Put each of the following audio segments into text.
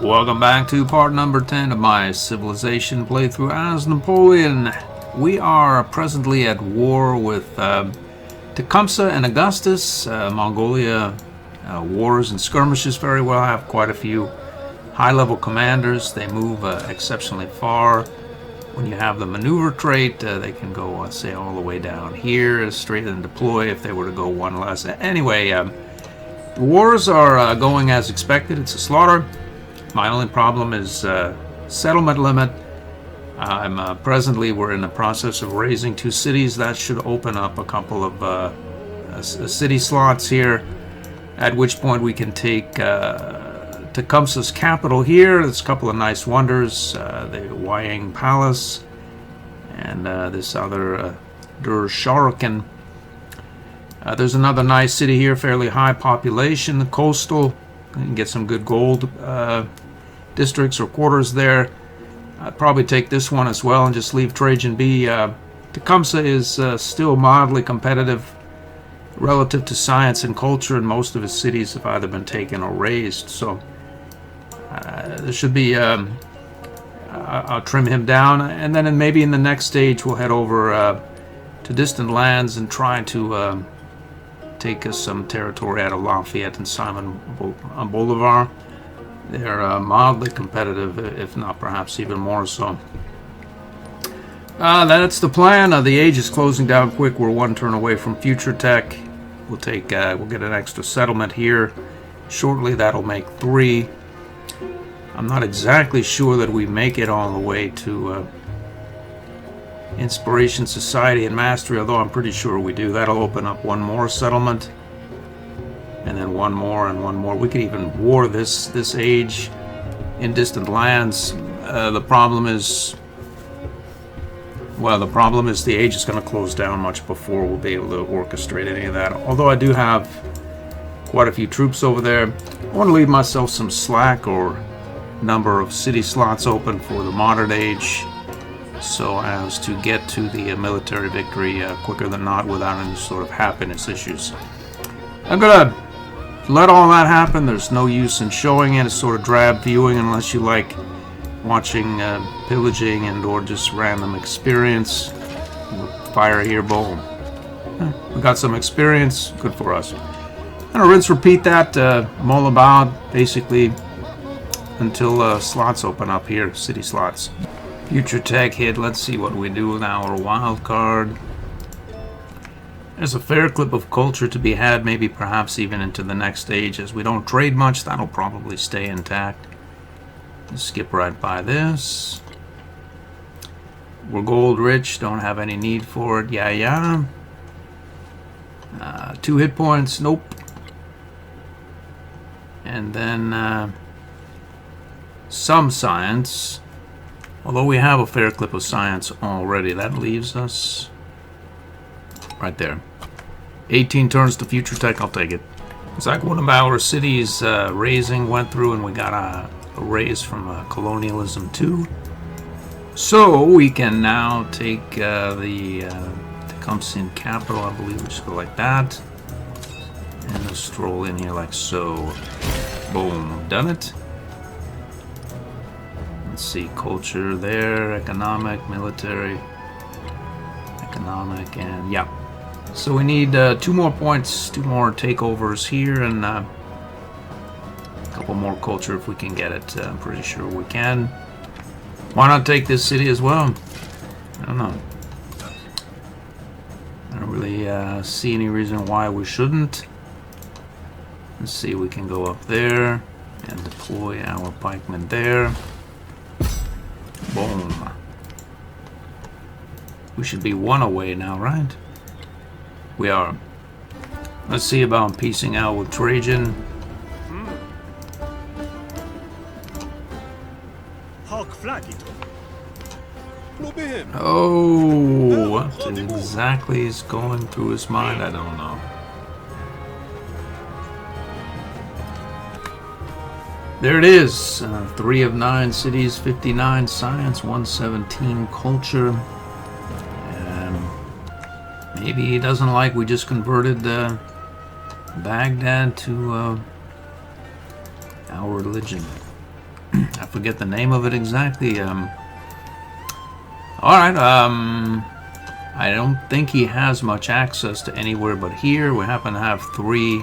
Welcome back to part number 10 of my civilization playthrough as Napoleon. We are presently at war with Tecumseh and Augustus. Mongolia wars and skirmishes very well. I have quite a few high-level commanders. They move exceptionally far. When you have the maneuver trait, they can go, say, all the way down here, straight and deploy if they were to go one less. Anyway, the wars are going as expected. It's a slaughter. My only problem is settlement limit. Presently, we're in the process of raising 2 cities. That should open up a couple of city slots here, at which point we can take Tecumseh's capital here. There's a couple of nice wonders, the Wyang Palace and this other Dur Sharukin. There's another nice city here, fairly high population, coastal. You can get some good gold districts or quarters there. I'd probably take this one as well and just leave Trajan be. Tecumseh is still mildly competitive relative to science and culture, and most of his cities have either been taken or razed. So there should be, I'll trim him down, and then maybe in the next stage we'll head over to distant lands and try to take us some territory out of Lafayette and Simon Bolivar. They're mildly competitive, if not perhaps even more so. That's the plan. The age is closing down quick. We're 1 turn away from future tech. We'll get an extra settlement here shortly. That'll make 3. I'm not exactly sure that we make it all the way to Inspiration, Society, and Mastery, although I'm pretty sure we do. That'll open up 1 more settlement, and then 1 more and 1 more. We could even war this age in distant lands. The problem is the age is going to close down much before we'll be able to orchestrate any of that. Although I do have quite a few troops over there. I want to leave myself some slack or number of city slots open for the modern age, so as to get to the military victory quicker than not without any sort of happiness issues. I'm gonna let all that happen. There's no use in showing it. It's sort of drab viewing unless you like watching pillaging and or just random experience. Fire here, boom. We got some experience, good for us. I'm gonna rinse repeat that mull about basically until slots open up here, city slots. Future tech hit. Let's see what we do with our wild card. There's a fair clip of culture to be had, maybe perhaps even into the next stage. As we don't trade much, that'll probably stay intact. Let's skip right by this. We're gold rich, don't have any need for it. Yeah. 2 hit points, nope. And then some science. Although we have a fair clip of science already, that leaves us right there. 18 turns to future tech, I'll take it. It's like one of our cities raising went through and we got a raise from colonialism too. So we can now take the Tecumseh capital, I believe, we just go like that. And we'll stroll in here like so. Boom, done it. Let's see, culture there, economic, military, economic, and yeah. So we need 2 more points, 2 more takeovers here, and a couple more culture if we can get it. I'm pretty sure we can. Why not take this city as well? I don't know. I don't really see any reason why we shouldn't. Let's see, we can go up there and deploy our pikemen there. Boom. We should be 1 away now, right? We are. Let's see about piecing out with Trajan. Oh, what exactly is going through his mind? I don't know. There it is. 3 of 9 cities, 59 science, 117 culture. Maybe he doesn't like we just converted Baghdad to our religion. I forget the name of it exactly. Alright, I don't think he has much access to anywhere but here. We happen to have 3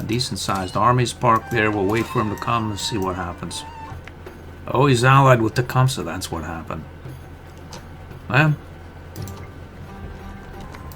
decent-sized armies parked there. We'll wait for him to come and see what happens. Oh, he's allied with Tecumseh. That's what happened. Well,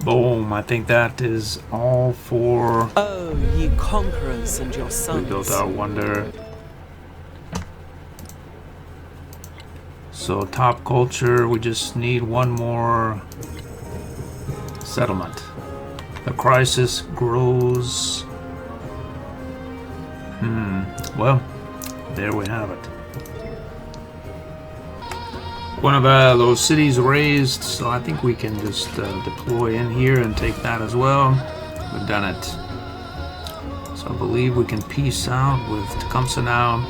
boom. I think that is all for... Oh, ye conquerors and your sons. We built our wonder. So top culture, we just need one more settlement. The crisis grows. Well, there we have it. One of those cities raised, so I think we can just deploy in here and take that as well. We've done it. So I believe we can peace out with Tecumseh now.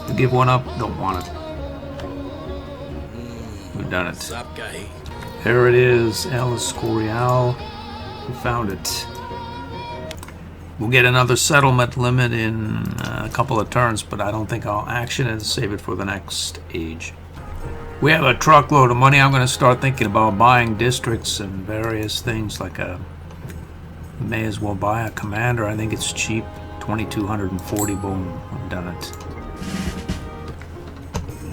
To give one up, don't want it. We've done it. There it is, El Escorial. We found it. We'll get another settlement limit in a couple of turns, but I don't think I'll action it and save it for the next age. We have a truckload of money. I'm going to start thinking about buying districts and various things like we may as well buy a commander. I think it's cheap. 2,240, boom, I've done it.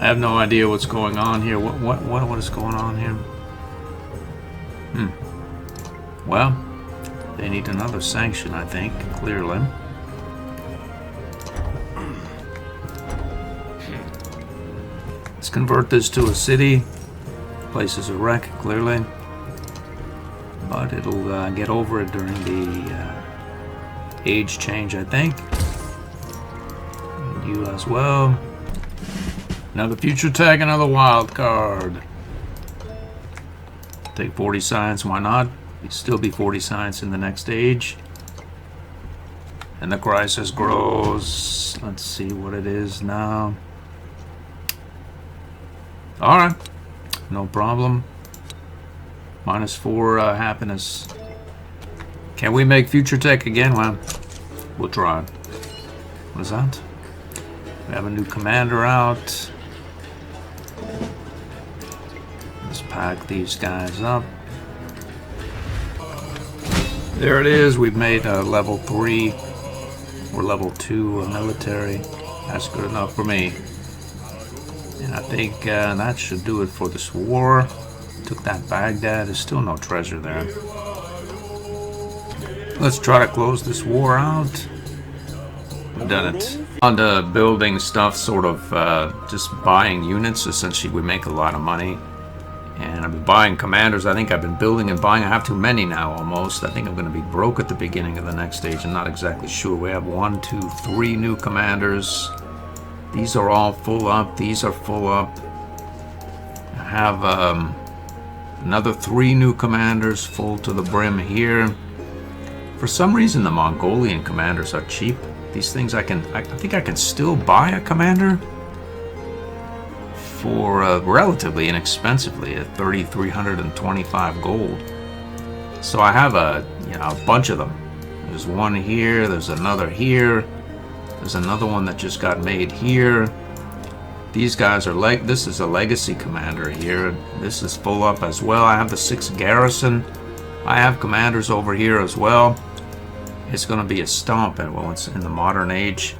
I have no idea what's going on here. What is going on here? Well, they need another sanction, I think, clearly. Let's convert this to a city. Place is a wreck, clearly. But it'll get over it during the age change, I think. And you as well. Another future tag, another wild card. Take 40 science, why not? It'll still be 40 science in the next age. And the crisis grows. Let's see what it is now. Alright, no problem. -4 happiness. Can we make future tech again? Well, we'll try. What is that? We have a new commander out. Let's pack these guys up. There it is. We've made a level 3 or level 2 military. That's good enough for me. And I think that should do it for this war. Took that Baghdad. There's still no treasure there. Let's try to close this war out. We've done it. On to building stuff, sort of just buying units. Essentially, we make a lot of money. And I've been buying commanders. I think I've been building and buying. I have too many now, almost. I think I'm going to be broke at the beginning of the next stage. I'm not exactly sure. We have 1, 2, 3 new commanders. These are all full up. These are full up. I have another 3 new commanders full to the brim here. For some reason, the Mongolian commanders are cheap. These things I think I can still buy a commander for relatively inexpensively at 3,325 gold. So I have a bunch of them. There's one here. There's another here. There's another one that just got made here. These guys are this is a legacy commander here. This is full up as well. I have the 6th garrison. I have commanders over here as well. It's going to be a stomp, and well, it's in the modern age.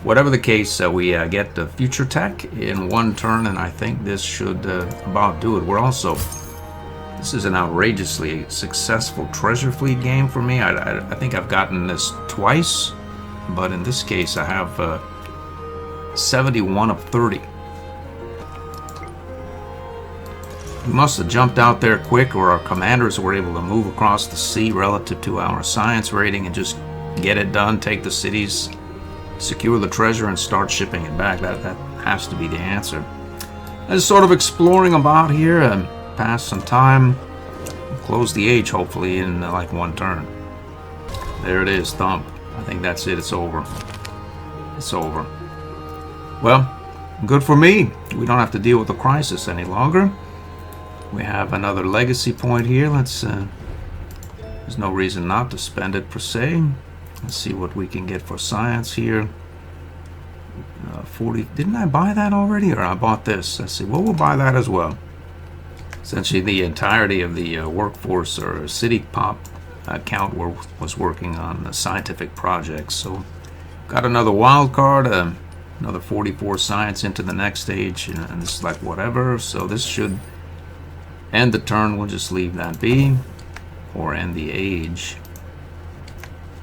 Whatever the case, we get the future tech in 1 turn, and I think this should about do it. This is an outrageously successful treasure fleet game for me. I think I've gotten this twice, but in this case I have 71 of 30. We must have jumped out there quick, or our commanders were able to move across the sea relative to our science rating and just get it done, take the cities, secure the treasure, and start shipping it back. That has to be the answer. I was sort of exploring about here and pass some time. Close the age, hopefully, in like 1 turn. There it is, thump. I think that's it. It's over. It's over. Well, good for me. We don't have to deal with the crisis any longer. We have another legacy point here. There's no reason not to spend it per se. Let's see what we can get for science here. 40. Didn't I buy that already, or I bought this? Let's see. Well, we'll buy that as well. Essentially, the entirety of the workforce or city pop account was working on scientific projects. So, got another wild card, another 44 science into the next stage, and this is like whatever. So this should end the turn. We'll just leave that be, or end the age.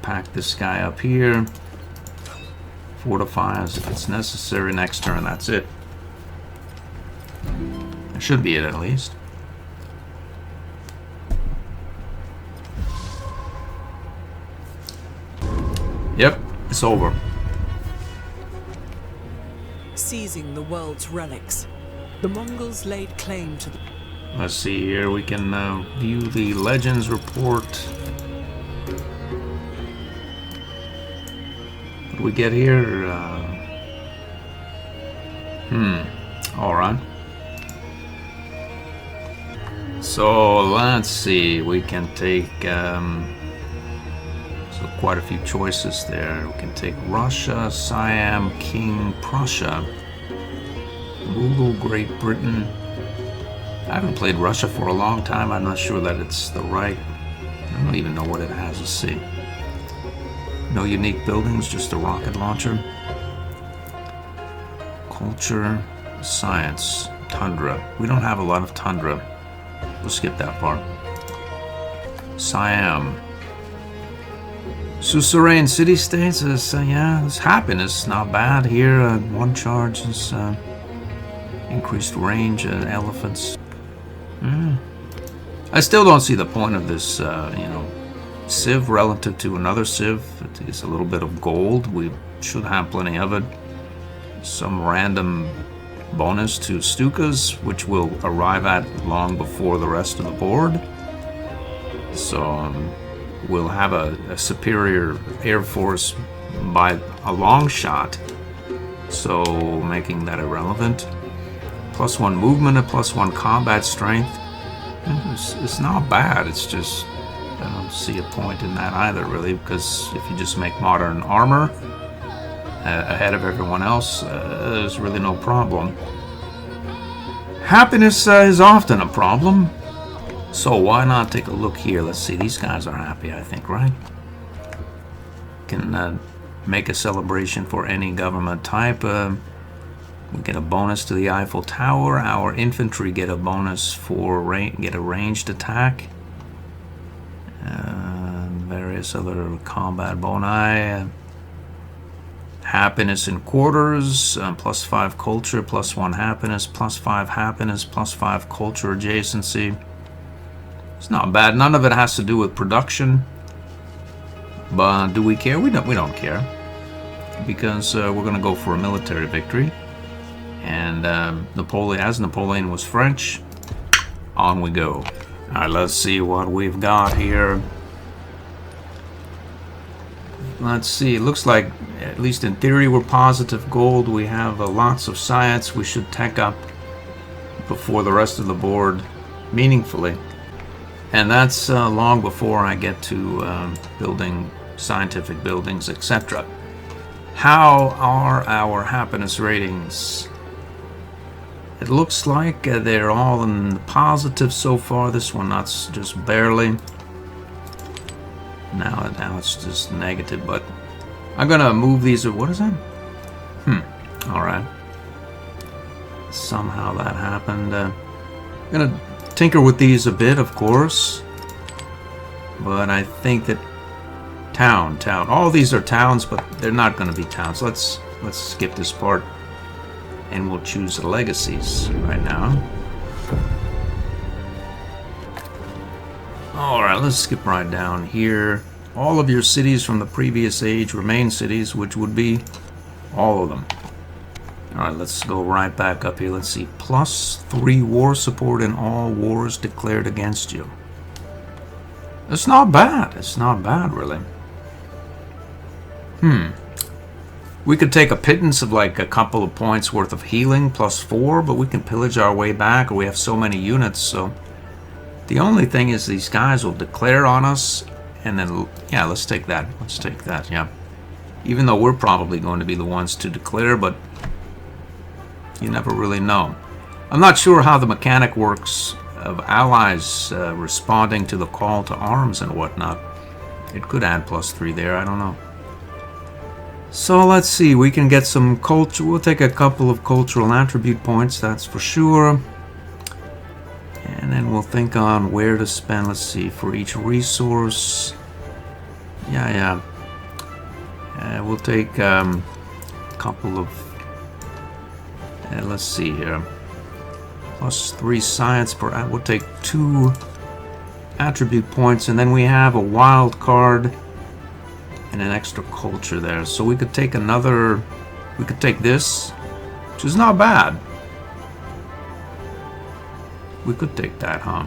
Pack this guy up here. Fortify as if it's necessary. Next turn, that's it. That should be it at least. Yep, it's over. Seizing the world's relics, the Mongols laid claim to the... Let's see here, we can view the Legends report. What do we get here? Alright. So, let's see, we can take... so quite a few choices there. We can take Russia, Siam, King, Prussia, Google, Great Britain. I haven't played Russia for a long time. I'm not sure that it's the right... I don't even know what it has. Let's see. No unique buildings, just a rocket launcher. Culture, science, tundra. We don't have a lot of tundra. We'll skip that part. Siam. Suzerain city-states is, yeah, it's happiness, not bad here. One charge is increased range, elephants. I still don't see the point of this, civ relative to another civ. It's a little bit of gold. We should have plenty of it. Some random bonus to Stukas, which will arrive at long before the rest of the board. So, we'll have a superior air force by a long shot, so making that irrelevant. +1 movement and +1 combat strength. It's not bad, it's just I don't see a point in that either really, because if you just make modern armor ahead of everyone else, there's really no problem. Happiness is often a problem. So why not take a look here? Let's see, these guys are happy, I think, right? Can make a celebration for any government type. We get a bonus to the Eiffel Tower. Our infantry get a bonus for get a ranged attack. Various other combat boni. Happiness in quarters, +5 culture, +1 happiness, +5 happiness, +5 culture adjacency. It's not bad. None of it has to do with production. But do we care? We don't care. Because we're going to go for a military victory. And Napoleon was French, on we go. Alright, let's see what we've got here. Let's see. It looks like, at least in theory, we're positive gold. We have lots of science. We should tech up before the rest of the board meaningfully. And that's long before I get to building scientific buildings, etc. How are our happiness ratings? It looks like they're all in the positive so far. This one, not just barely. Now it's just negative, but I'm gonna move these. What is that? All right. Somehow that happened. I'm gonna tinker with these a bit, of course, but I think that town. All these are towns, but they're not going to be towns. Let's skip this part, and we'll choose the legacies right now. All right, let's skip right down here. All of your cities from the previous age remain cities, which would be all of them. Alright, let's go right back up here. Let's see. +3 war support in all wars declared against you. It's not bad. It's not bad, really. We could take a pittance of like a couple of points worth of healing, +4, but we can pillage our way back, or we have so many units, so... The only thing is these guys will declare on us, And then, yeah, let's take that. Let's take that, yeah. Even though we're probably going to be the ones to declare, but you never really know. I'm not sure how the mechanic works of allies responding to the call to arms and whatnot. It could add +3 there, I don't know. So let's see, we can get some culture. We'll take a couple of cultural attribute points, that's for sure. And then we'll think on where to spend, let's see, for each resource. Yeah. We'll take a couple of, let's see here, +3 science per, we'll take 2 attribute points, and then we have a wild card and an extra culture there. So we could take another, we could take this, which is not bad. We could take that, huh?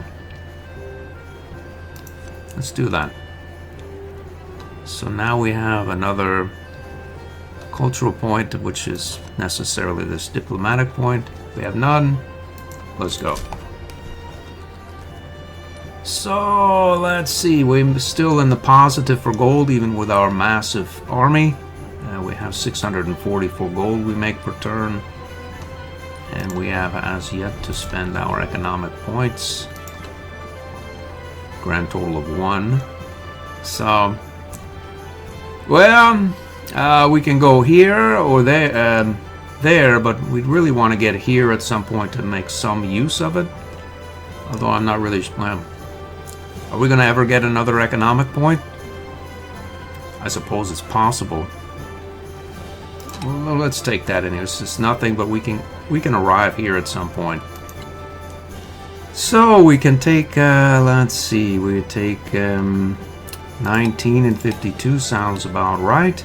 Let's do that. So now we have another cultural point, which is necessarily this diplomatic point. We have none. Let's go. So let's see, we're still in the positive for gold, even with our massive army. We have 644 gold we make per turn. And we have as yet to spend our economic points. Grand total of 1. So, well, we can go here or there, but we'd really want to get here at some point to make some use of it. Although I'm not really, well, are we going to ever get another economic point? I suppose it's possible. Well, let's take that in here. It's just nothing, but we can arrive here at some point. So we can take, let's see, we take 19 and 52 sounds about right.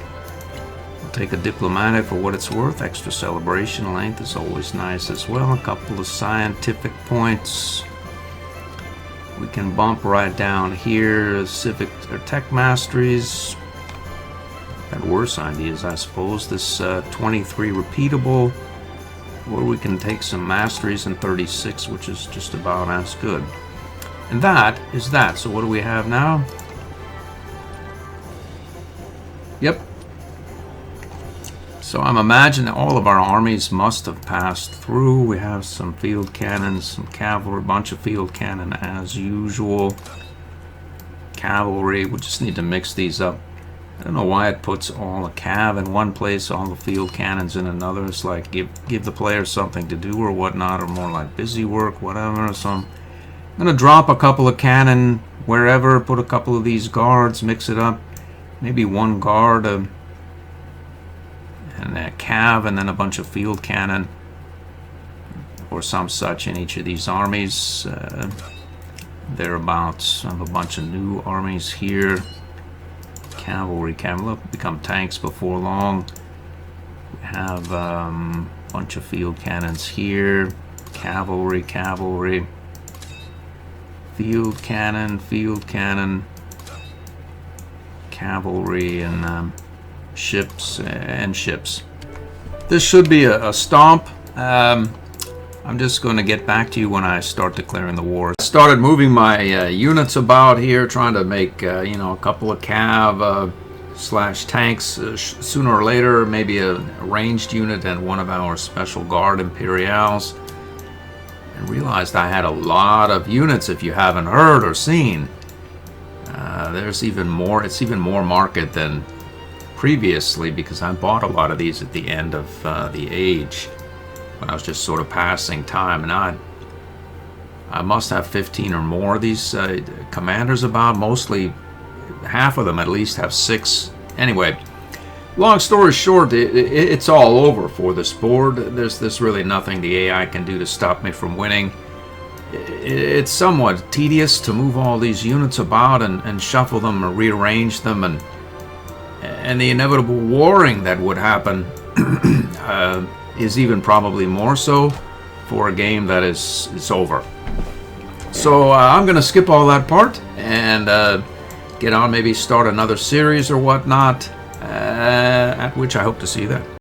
We'll take a diplomatic for what it's worth. Extra celebration length is always nice as well. A couple of scientific points. We can bump right down here. Civic or tech masteries. Got worse ideas, I suppose. This 23 repeatable. Or we can take some masteries and 36, which is just about as good. And that is that. So what do we have now? Yep. So I'm imagining all of our armies must have passed through. We have some field cannons, some cavalry, a bunch of field cannon as usual. Cavalry, we just need to mix these up. I don't know why it puts all the cav in one place, all the field cannons in another. It's like give the players something to do or whatnot, or more like busy work, whatever. So I'm going to drop a couple of cannon wherever, put a couple of these guards, mix it up. Maybe one guard and a cav, and then a bunch of field cannon or some such in each of these armies. Thereabouts. I have a bunch of new armies here. Cavalry will become tanks before long. We have a bunch of field cannons here. Cavalry, field cannon, cavalry, and ships. This should be a stomp. I'm just going to get back to you when I start declaring the war. I started moving my units about here, trying to make you know, a couple of cav slash tanks sooner or later, maybe a ranged unit and one of our special guard imperials. And realized I had a lot of units. If you haven't heard or seen, there's even more. It's even more market than previously, because I bought a lot of these at the end of the age, when I was just sort of passing time. And I must have 15 or more of these commanders about. Mostly half of them at least have 6. Anyway, long story short, it's all over for this board. There's really nothing the AI can do to stop me from winning. It's somewhat tedious to move all these units about and shuffle them or rearrange them, and the inevitable warring that would happen is even probably more so for a game that is over. So I'm going to skip all that part and get on, maybe start another series or whatnot, at which I hope to see you then.